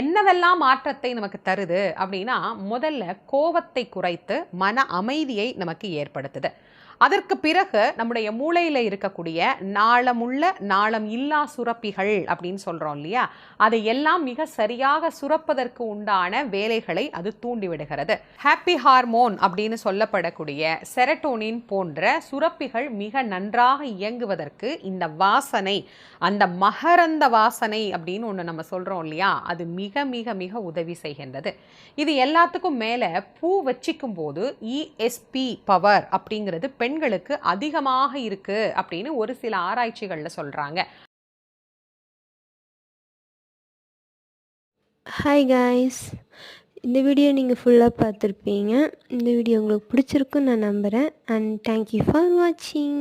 என்னவெல்லாம் மாற்றத்தை நமக்கு தருது அப்படின்னா, முதல்ல கோவத்தை குறைத்து மன அமைதியை நமக்கு ஏற்படுத்துது. அதற்கு பிறகு நம்முடைய மூளையில இருக்கக்கூடிய நாளமுள்ள, நாளம் இல்லா சுரப்பிகள் அப்படின்னு சொல்றோம் இல்லையா? அதை எல்லாம் மிக சரியாக சுரப்பதற்கு உண்டான வேலைகளை அது தூண்டிவிடுகிறது. ஹாப்பி ஹார்மோன் அப்படின்னு சொல்லப்படக்கூடிய செரட்டோனின் போன்ற சுரப்பிகள் மிக நன்றாக இயங்குவதற்கு இந்த வாசனை, அந்த மகரந்த வாசனை அப்படின்னு ஒண்ணு நம்ம சொல்றோம் இல்லையா? அது மிக மிக மிக உதவி செய்கின்றது. இது எல்லாத்துக்கும் மேல பூ வச்சிக்கும் போது இஎஸ்பி பவர் அப்படிங்கிறது பெண்களுக்கு அதிகமாக இருக்கு அப்படின்னு ஒரு சில ஆராய்ச்சிகள்ல சொல்றாங்க. ஹாய் காய்ஸ், இந்த வீடியோ நீங்கள் ஃபுல்லாக பார்த்துருப்பீங்க. இந்த வீடியோ உங்களுக்கு பிடிச்சிருக்குன்னு நான் நம்புகிறேன். அண்ட் தேங்க்யூ ஃபார் வாட்சிங்.